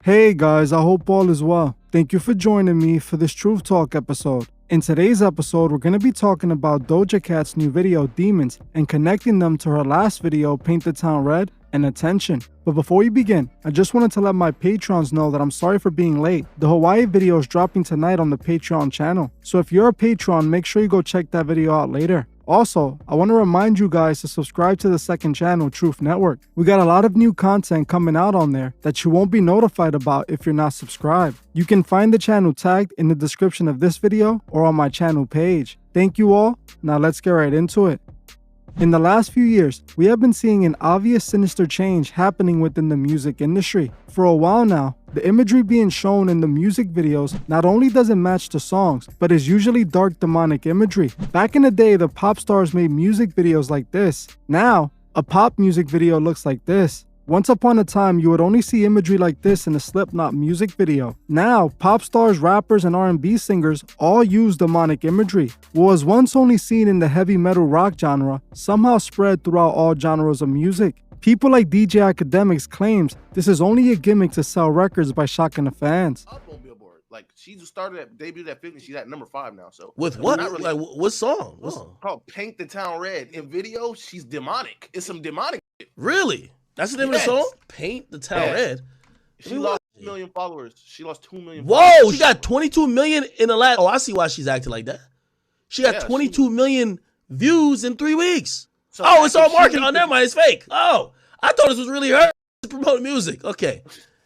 Hey guys, I hope all is well. Thank you for joining me for this Truth Talk episode. In today's episode, we're going to be talking about Doja Cat's new video, Demons, and connecting them to her last video, Paint the Town Red, and Attention. But before we begin, I just wanted to let my patrons know that I'm sorry for being late. The Hawaii video is dropping tonight on the Patreon channel, so if you're a patron, make sure you go check that video out later. Also, I want to remind you guys to subscribe to the second channel, Truth Network. We got a lot of new content coming out on there that you won't be notified about if you're not subscribed. You can find the channel tagged in the description of this video or on my channel page. Thank you all. Now let's get right into it. In the last few years, we have been seeing an obvious sinister change happening within the music industry. For a while now, the imagery being shown in the music videos not only doesn't match the songs, but is usually dark demonic imagery. Back in the day, the pop stars made music videos like this. Now, a pop music video looks like this. Once upon a time, you would only see imagery like this in a Slipknot music video. Now, pop stars, rappers, and R&B singers all use demonic imagery. What was once only seen in the heavy metal rock genre somehow spread throughout all genres of music. People like DJ Academics claims this is only a gimmick to sell records by shocking the fans. Up on Billboard, like she just started at debuted at 50, she's at number 5 now. So with what? Really, like what song? What's called Paint the Town Red. In video, she's demonic. It's some demonic shit. Really? That's the name of the song? Paint the Town Red. She lost 2 million followers. She lost 2 million. Whoa, followers. she got 22 million in the last. Oh, I see why she's acting like that. She got 22 million views in 3 weeks. So it's all marketing. Oh, never mind, it's fake. Oh, I thought this was really her to promote music. Okay,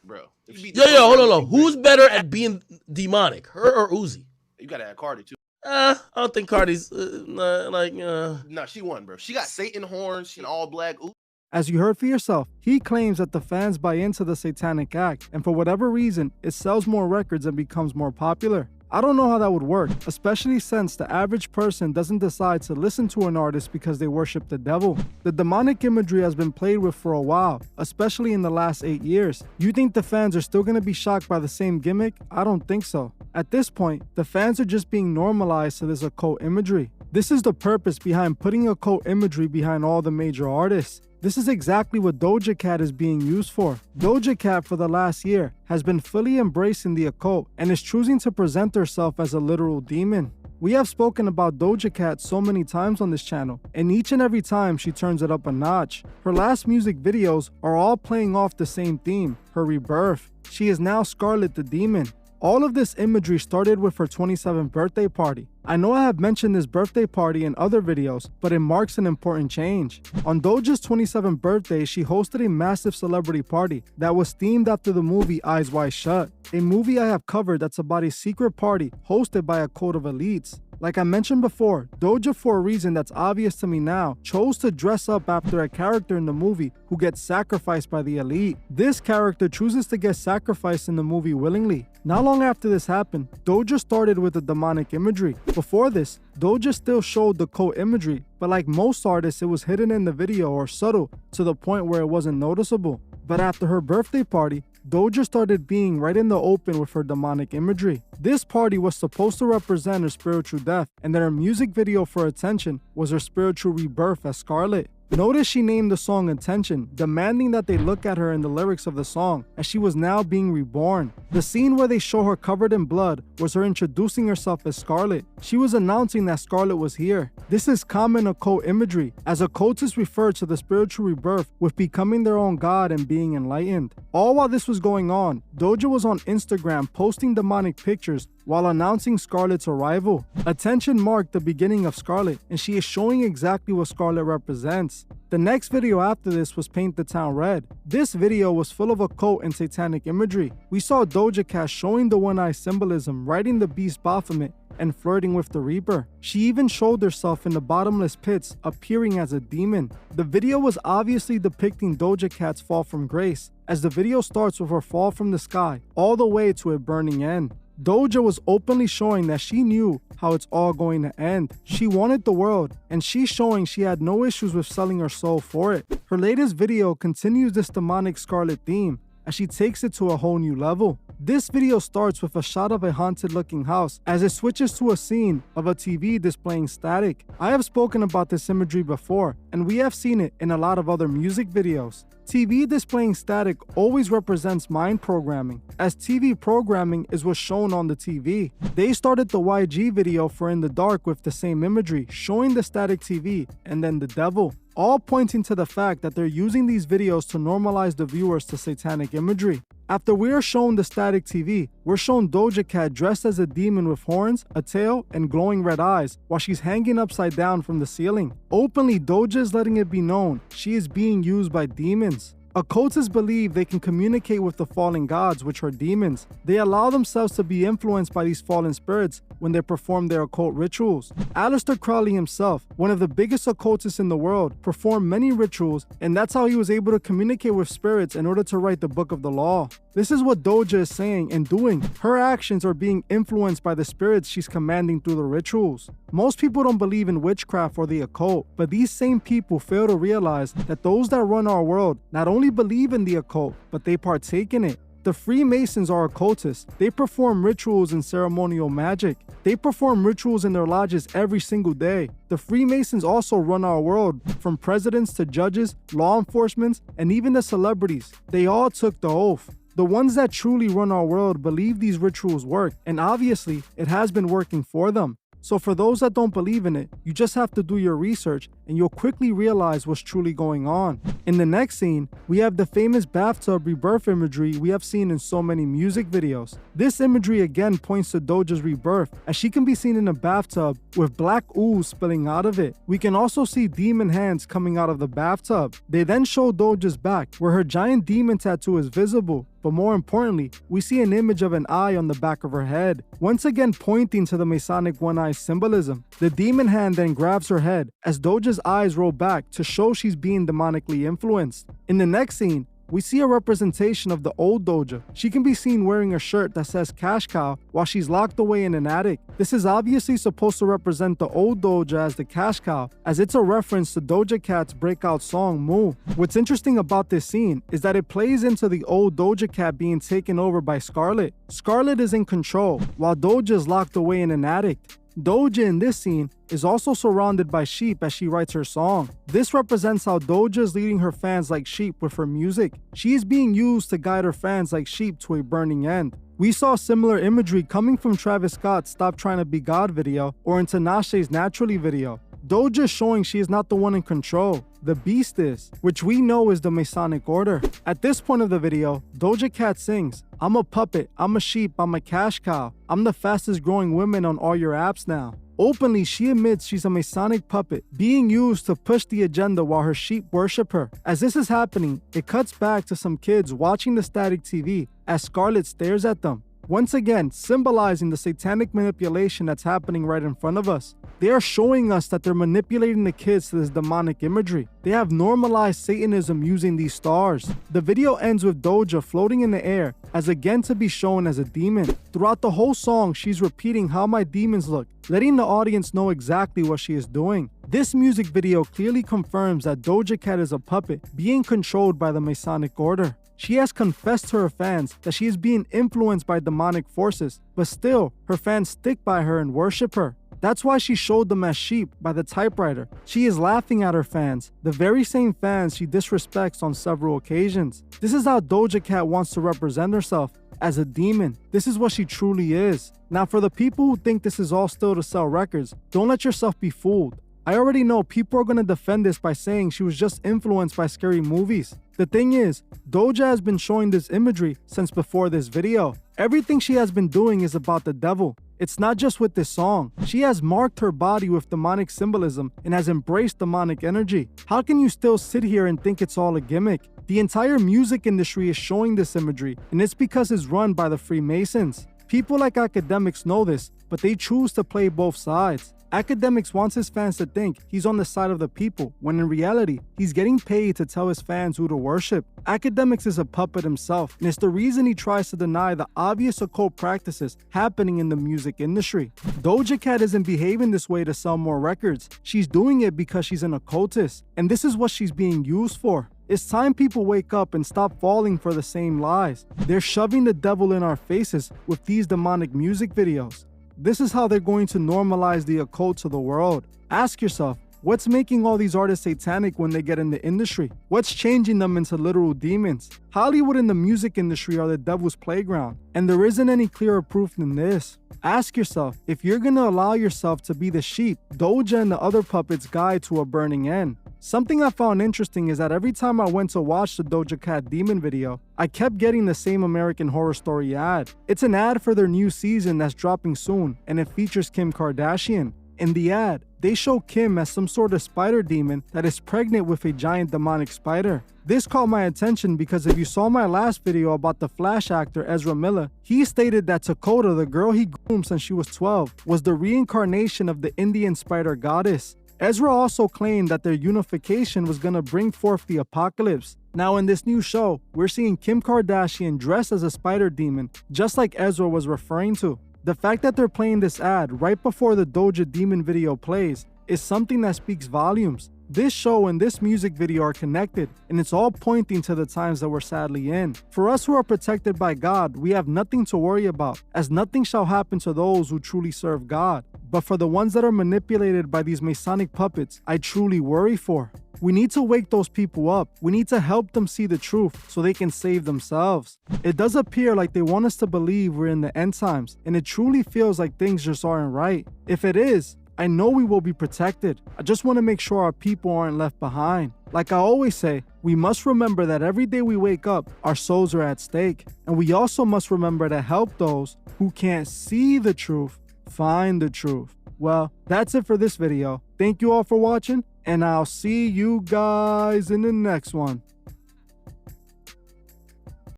bro. Yo, hold on. Who's better at being demonic, her or Uzi? You gotta add Cardi too. I don't think Cardi's No, she won, bro. She got Satan horns and all black. Ooh. As you heard for yourself, he claims that the fans buy into the satanic act, and for whatever reason, it sells more records and becomes more popular. I don't know how that would work, especially since the average person doesn't decide to listen to an artist because they worship the devil. The demonic imagery has been played with for a while, especially in the last 8 years. You think the fans are still going to be shocked by the same gimmick? I don't think so. At this point, the fans are just being normalized to this occult imagery. This is the purpose behind putting occult imagery behind all the major artists. This is exactly what Doja Cat is being used for. Doja Cat for the last year has been fully embracing the occult and is choosing to present herself as a literal demon. We have spoken about Doja Cat so many times on this channel, and each and every time she turns it up a notch. Her last music videos are all playing off the same theme, her rebirth. She is now Scarlet the Demon. All of this imagery started with her 27th birthday party. I know I have mentioned this birthday party in other videos, but it marks an important change. On Doja's 27th birthday, she hosted a massive celebrity party that was themed after the movie Eyes Wide Shut, a movie I have covered that's about a secret party hosted by a code of elites. Like I mentioned before, Doja, for a reason that's obvious to me now, chose to dress up after a character in the movie who gets sacrificed by the elite. This character chooses to get sacrificed in the movie willingly. Not long after this happened, Doja started with the demonic imagery. Before this, Doja still showed the cult imagery, but like most artists, it was hidden in the video or subtle to the point where it wasn't noticeable. But after her birthday party, Doja started being right in the open with her demonic imagery. This party was supposed to represent her spiritual death, and then her music video for Attention was her spiritual rebirth as Scarlet. Notice she named the song Attention, demanding that they look at her in the lyrics of the song, as she was now being reborn. The scene where they show her covered in blood was her introducing herself as Scarlet. She was announcing that Scarlet was here. This is common occult imagery, as occultists refer to the spiritual rebirth with becoming their own god and being enlightened. All while this was going on, Doja was on Instagram posting demonic pictures while announcing Scarlet's arrival. Attention marked the beginning of Scarlet, and she is showing exactly what Scarlet represents. The next video after this was Paint the Town Red. This video was full of occult and satanic imagery. We saw Doja Cat showing the one-eye symbolism, riding the beast Baphomet, and flirting with the Reaper. She even showed herself in the bottomless pits, appearing as a demon. The video was obviously depicting Doja Cat's fall from grace, as the video starts with her fall from the sky, all the way to a burning end. Doja was openly showing that she knew how it's all going to end. She wanted the world, and she's showing she had no issues with selling her soul for it. Her latest video continues this demonic Scarlet theme, as she takes it to a whole new level. This video starts with a shot of a haunted looking house as it switches to a scene of a TV displaying static. I have spoken about this imagery before, and we have seen it in a lot of other music videos. TV displaying static always represents mind programming, as TV programming is what's shown on the TV. They started the YG video for In the Dark with the same imagery, showing the static TV and then the devil, all pointing to the fact that they're using these videos to normalize the viewers to satanic imagery. After we are shown the static TV, we're shown Doja Cat dressed as a demon with horns, a tail, and glowing red eyes, while she's hanging upside down from the ceiling. Openly, Doja is letting it be known she is being used by demons. Occultists believe they can communicate with the fallen gods, which are demons. They allow themselves to be influenced by these fallen spirits when they perform their occult rituals. Aleister Crowley himself, one of the biggest occultists in the world, performed many rituals, and that's how he was able to communicate with spirits in order to write the Book of the Law. This is what Doja is saying and doing. Her actions are being influenced by the spirits she's commanding through the rituals. Most people don't believe in witchcraft or the occult, but these same people fail to realize that those that run our world not only believe in the occult, but they partake in it. The Freemasons are occultists. They perform rituals and ceremonial magic. They perform rituals in their lodges every single day. The Freemasons also run our world, from presidents to judges, law enforcement, and even the celebrities. They all took the oath. The ones that truly run our world believe these rituals work, and obviously, it has been working for them. So for those that don't believe in it, you just have to do your research and you'll quickly realize what's truly going on. In the next scene, we have the famous bathtub rebirth imagery we have seen in so many music videos. This imagery again points to Doja's rebirth, as she can be seen in a bathtub with black ooze spilling out of it. We can also see demon hands coming out of the bathtub. They then show Doja's back, where her giant demon tattoo is visible. But more importantly, we see an image of an eye on the back of her head, once again pointing to the Masonic one-eye symbolism. The demon hand then grabs her head as Doja's eyes roll back to show she's being demonically influenced. In the next scene, we see a representation of the old Doja. She can be seen wearing a shirt that says cash cow while she's locked away in an attic. This is obviously supposed to represent the old Doja as the cash cow, as it's a reference to Doja Cat's breakout song Moo. What's interesting about this scene is that it plays into the old Doja Cat being taken over by Scarlet. Scarlet is in control, while Doja is locked away in an attic. Doja in this scene is also surrounded by sheep as she writes her song. This represents how Doja is leading her fans like sheep with her music. She is being used to guide her fans like sheep to a burning end. We saw similar imagery coming from Travis Scott's Stop Trying to Be God video or in Tinashe's Naturally video. Doja is showing she is not the one in control. The beast is, which we know is the Masonic order. At this point of the video, Doja Cat sings, "I'm a puppet, I'm a sheep, I'm a cash cow. I'm the fastest growing woman on all your apps now." Openly, she admits she's a Masonic puppet, being used to push the agenda while her sheep worship her. As this is happening, it cuts back to some kids watching the static TV as Scarlet stares at them. Once again, symbolizing the satanic manipulation that's happening right in front of us. They are showing us that they're manipulating the kids to this demonic imagery. They have normalized Satanism using these stars. The video ends with Doja floating in the air, as again to be shown as a demon. Throughout the whole song, she's repeating how my demons look, letting the audience know exactly what she is doing. This music video clearly confirms that Doja Cat is a puppet, being controlled by the Masonic order. She has confessed to her fans that she is being influenced by demonic forces, but still, her fans stick by her and worship her. That's why she showed them as sheep by the typewriter. She is laughing at her fans, the very same fans she disrespects on several occasions. This is how Doja Cat wants to represent herself, as a demon. This is what she truly is. Now for the people who think this is all still to sell records, don't let yourself be fooled. I already know people are going to defend this by saying she was just influenced by scary movies. The thing is, Doja has been showing this imagery since before this video. Everything she has been doing is about the devil. It's not just with this song. She has marked her body with demonic symbolism and has embraced demonic energy. How can you still sit here and think it's all a gimmick? The entire music industry is showing this imagery, and it's because it's run by the Freemasons. People like Academics know this, but they choose to play both sides. Academics wants his fans to think he's on the side of the people, when in reality, he's getting paid to tell his fans who to worship. Academics is a puppet himself, and it's the reason he tries to deny the obvious occult practices happening in the music industry. Doja Cat isn't behaving this way to sell more records. She's doing it because she's an occultist, and this is what she's being used for. It's time people wake up and stop falling for the same lies. They're shoving the devil in our faces with these demonic music videos. This is how they're going to normalize the occult to the world. Ask yourself, What's making all these artists satanic when they get in the industry? What's changing them into literal demons? Hollywood and the music industry are the devil's playground, and there isn't any clearer proof than this. Ask yourself, if you're gonna allow yourself to be the sheep Doja and the other puppets guide to a burning end. Something I found interesting is that every time I went to watch the Doja Cat demon video, I kept getting the same American Horror Story ad. It's an ad for their new season that's dropping soon, and it features Kim Kardashian. In the ad, they show Kim as some sort of spider demon that is pregnant with a giant demonic spider. This caught my attention because if you saw my last video about the Flash actor Ezra Miller, he stated that Dakota, the girl he groomed since she was 12, was the reincarnation of the Indian spider goddess. Ezra also claimed that their unification was gonna bring forth the apocalypse. Now in this new show, we're seeing Kim Kardashian dressed as a spider demon, just like Ezra was referring to. The fact that they're playing this ad right before the Doja demon video plays is something that speaks volumes. This show and this music video are connected, and it's all pointing to the times that we're sadly in. For us who are protected by God, we have nothing to worry about, as nothing shall happen to those who truly serve God. But for the ones that are manipulated by these Masonic puppets, I truly worry for. We need to wake those people up. We need to help them see the truth so they can save themselves. It does appear like they want us to believe we're in the end times, and it truly feels like things just aren't right. If it is, I know we will be protected. I just want to make sure our people aren't left behind. Like I always say, we must remember that every day we wake up, our souls are at stake. And we also must remember to help those who can't see the truth find the truth. Well, that's it for this video. Thank you all for watching, and I'll see you guys in the next one.